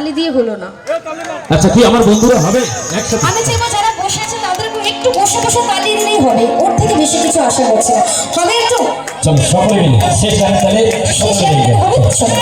তালি দিয়ে হলো না। আচ্ছা কি আমার বন্ধুরা হবে একসাথে? আমি চাইবো যারা বসে আছে তাদেরকে একটু বসে বসে তালি দিলেই হবে, ওর থেকে বেশি কিছু আশা করছি না। হবে একটু চলো সকলে মিলে শেষ গান তাহলে সকলে মিলে হবে তো চলো।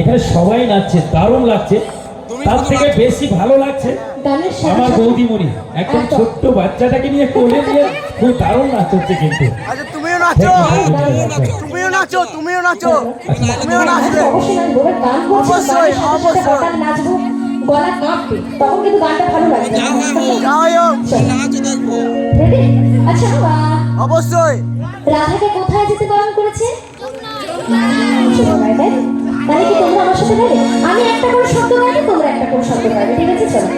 এখানে সবাই নাচছে, দারুণ লাগছে। তার থেকে বেশি ভালো লাগছে আমার বৌদিমণি একদম ছোট্ট বাচ্চাটাকে নিয়ে কোলে নিয়ে খুব দারুণ নাচ হচ্ছে। কিন্তু তুমিও নাচো, তুমিও নাচো, তুমিও নাচো, তুমিও নাচবে। অবশ্যই অবশ্যই নাচবো, গলা কাঁপবে, তখন কিন্তু গানটা ভালো লাগবে। আচ্ছা অবশ্যই রাধাকে কোথায় যেতে বারণ করেছে? তাহলে কি তোমরা আমার সাথে গাইবে? আমি একটা করে শব্দ গাইবে, তোমরা একটা করে শব্দ গাইবে, ঠিক আছে? চলো।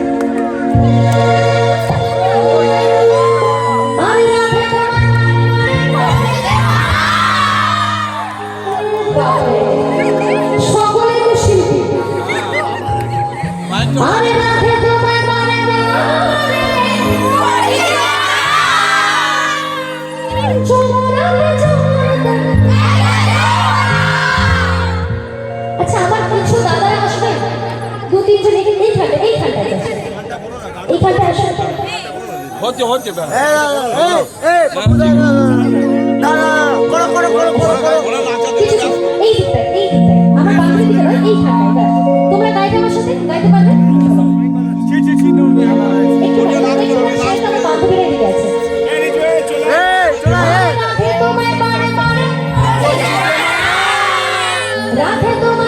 সকলে তো শিল্পী। আরে রাধে তোমায় মানে আচ্ছা, আমার কিছু দাদারা আসবে, দু তিনজন এইখানটায় আসবে। হচ্ছে এই দিকটায় আমার বান্ধবী দিকে নয়, এইখানটায়। তোমরা গাইবে আমার সাথে, গাইতে পারবে? একটু আমার বান্ধবীরা দিকে আছে। রাধে তোমায়